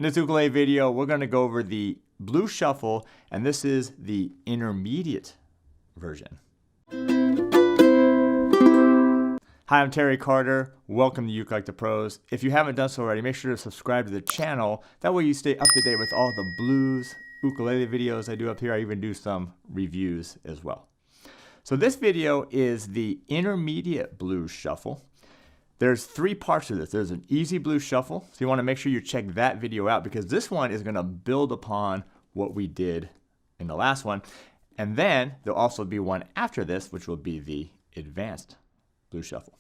In this ukulele video, we're going to go over the blues shuffle, and this is the intermediate version. Hi, I'm Terry Carter. Welcome to Uke Like the Pros. If you haven't done so already, make sure to subscribe to the channel. That way you stay up to date with all the blues ukulele videos I do up here. I even do some reviews as well. So this video is the intermediate blues shuffle. There's three parts to this. There's an easy blues shuffle, so you want to make sure you check that video out because this one is going to build upon what we did in the last one. And then there'll also be one after this, which will be the advanced blues shuffle.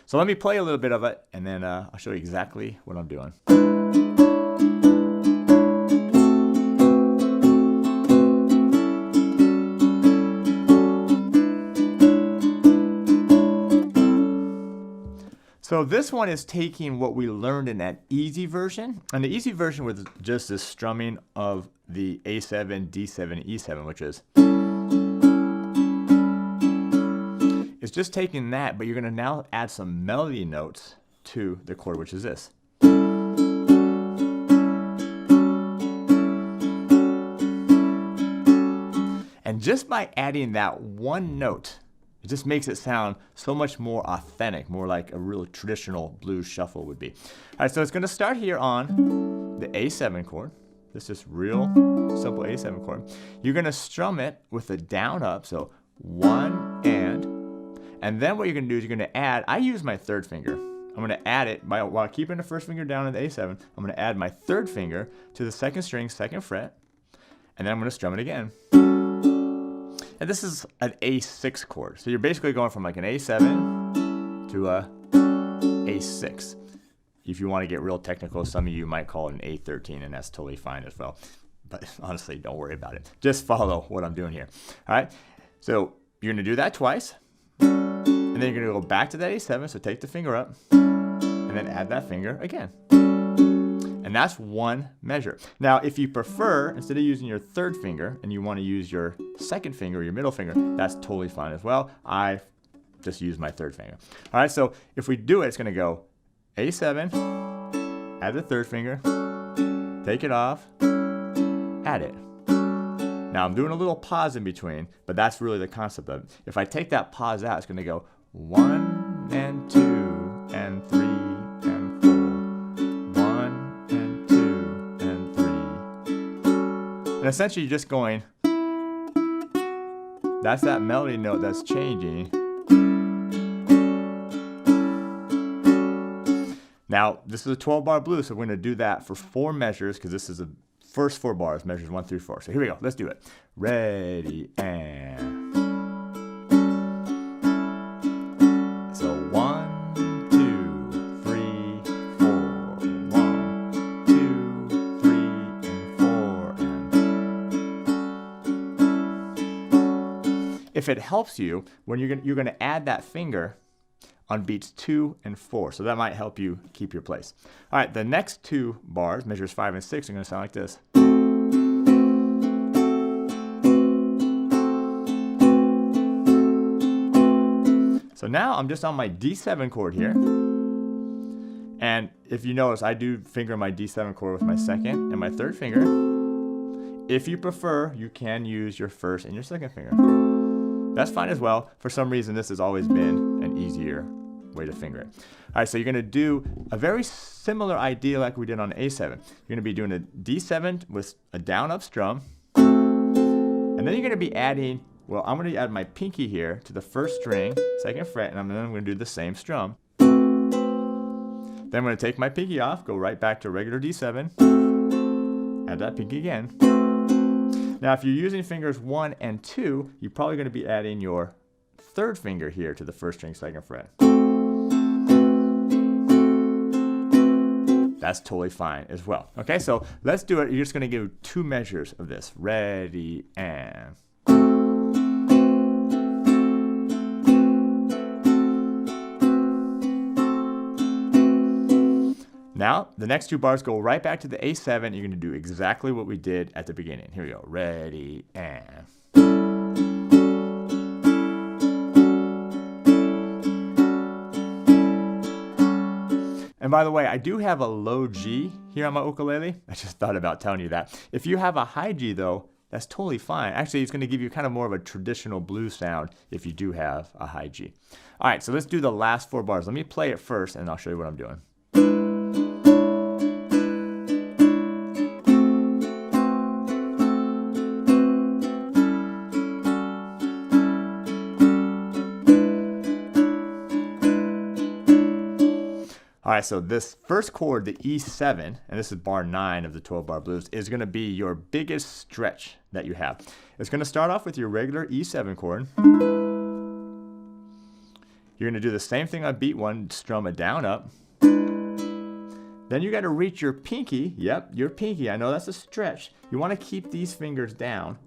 So let me play a little bit of it, and then I'll show you exactly what I'm doing. So this one is taking what we learned in that easy version, and the easy version was just this strumming of the A7, D7, E7, which is, it's just taking that, but you're going to now add some melody notes to the chord, which is this. And just by adding that one note, it just makes it sound so much more authentic, more like a real traditional blues shuffle would be. All right, so it's going to start here on the A7 chord. This is real simple A7 chord. You're going to strum it with a down up, so one and then what you're going to do is you're going to add, I use my third finger. I'm going to add it, while keeping the first finger down in the A7, I'm going to add my third finger to the second string, second fret, and then I'm going to strum it again. And this is an A6 chord. So you're basically going from like an A7 to a A6. If you want to get real technical, some of you might call it an A13, and that's totally fine as well. But honestly, don't worry about it. Just follow what I'm doing here. All right. So you're going to do that twice. And then you're going to go back to that A7. So take the finger up and then add that finger again. And that's one measure. Now, if you prefer, instead of using your third finger and you want to use your second finger or your middle finger, that's totally fine as well. I just use my third finger. All right, so if we do it, it's going to go A7, add the third finger, take it off, add it. Now, I'm doing a little pause in between, but that's really the concept of it. If I take that pause out, it's going to go 1 and 2 and 3. And essentially you're just going, that's that melody note that's changing. Now, this is a 12-bar blues, so we're going to do that for 4 measures because this is the first 4 bars, measures 1 through 4. So here we go, let's do it. Ready, and. So 1, 2, 3, 4. 1, 2, 3, and 4. If it helps you, when you're going to add that finger on beats 2 and 4, so that might help you keep your place. All right, the next 2 bars, measures 5 and 6, are going to sound like this. So now I'm just on my D7 chord here, and if you notice, I do finger my D7 chord with my second and my third finger. If you prefer, you can use your first and your second finger. That's fine as well. For some reason, this has always been an easier way to finger it. All right, so you're going to do a very similar idea like we did on A7. You're going to be doing a D7 with a down-up strum, and then you're going to be adding, well, I'm going to add my pinky here to the first string, second fret, and then I'm going to do the same strum. Then I'm going to take my pinky off, go right back to regular D7, add that pinky again. Now, if you're using fingers 1 and 2, you're probably going to be adding your third finger here to the first string, second fret. That's totally fine as well. Okay, so let's do it. You're just going to do 2 measures of this. Ready, and. Now, the next 2 bars go right back to the A7. You're going to do exactly what we did at the beginning. Here we go. Ready, and. And by the way, I do have a low G here on my ukulele. I just thought about telling you that. If you have a high G though, that's totally fine. Actually, it's going to give you kind of more of a traditional blues sound if you do have a high G. All right, so let's do the last 4 bars. Let me play it first and I'll show you what I'm doing. All right, so this first chord, the E7, and this is bar 9 of the 12-bar blues, is going to be your biggest stretch that you have. It's going to start off with your regular E7 chord. You're going to do the same thing on beat 1, strum a down, up. Then you got to reach your pinky. Yep, your pinky. I know that's a stretch. You want to keep these fingers down.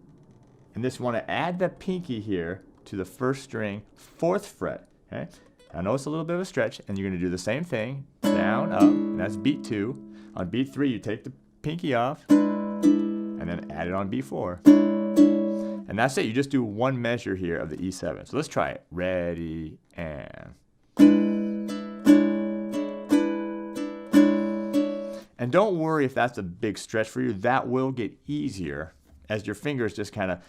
And just want to add the pinky here to the first string, 4th fret. Okay? I know it's a little bit of a stretch, and you're going to do the same thing, down, up, and that's beat 2. On beat 3, you take the pinky off, and then add it on beat 4. And that's it. You just do one measure here of the E7. So let's try it. Ready, and. And don't worry if that's a big stretch for you. That will get easier as your fingers just kind of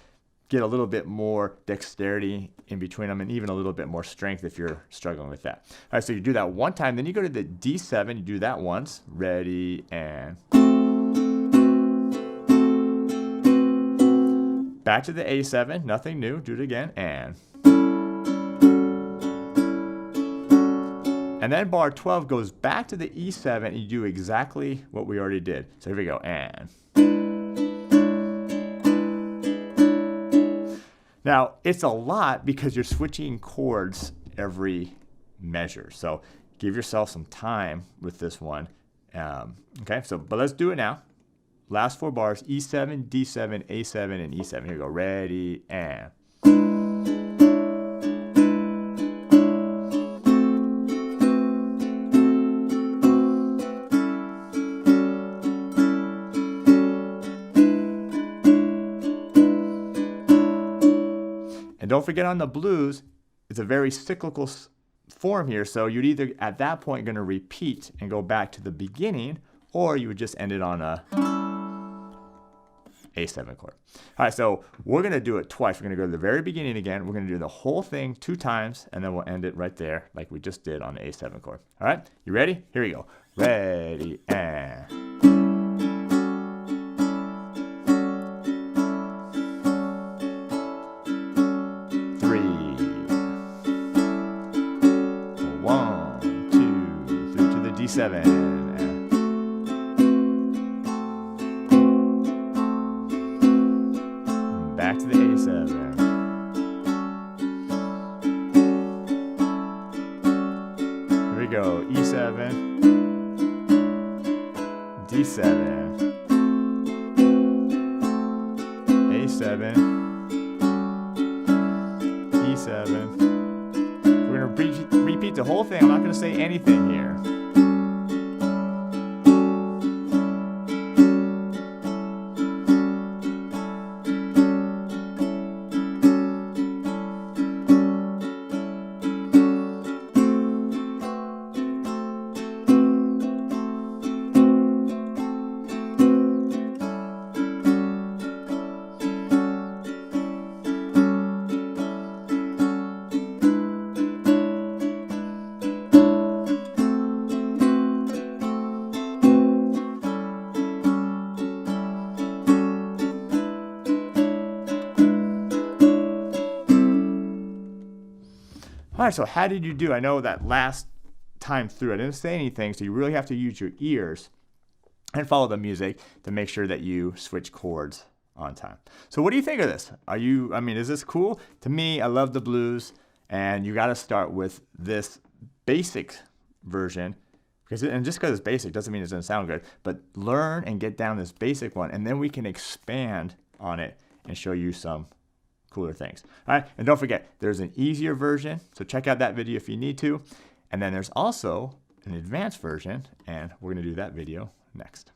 get a little bit more dexterity in between them and even a little bit more strength if you're struggling with that. All right, so you do that one time, then you go to the D7, you do that once. Ready, and. Back to the A7, nothing new, do it again, and. And then bar 12 goes back to the E7 and you do exactly what we already did. So here we go, and. Now, it's a lot because you're switching chords every measure. So give yourself some time with this one. Okay, but let's do it now. Last 4 bars, E7, D7, A7, and E7. Here we go, ready, and. And don't forget on the blues, it's a very cyclical form here. So you'd either at that point going to repeat and go back to the beginning, or you would just end it on a A7 chord. All right, so we're going to do it twice. We're going to go to the very beginning again. We're going to do the whole thing 2 times, and then we'll end it right there like we just did on the A7 chord. All right, you ready? Here we go. Ready, and. 7. Back to the A7. Here we go. E7, D7, A7, E7. We're going to repeat the whole thing. I'm not going to say anything here. All right, so how did you do? I know that last time through I didn't say anything, so you really have to use your ears and follow the music to make sure that you switch chords on time. So what do you think of this? Is this cool? To me, I love the blues, and you got to start with this basic version, and just because it's basic doesn't mean it doesn't sound good, but learn and get down this basic one, and then we can expand on it and show you some cooler things. All right, and don't forget, there's an easier version, so check out that video if you need to. And then there's also an advanced version, and we're going to do that video next.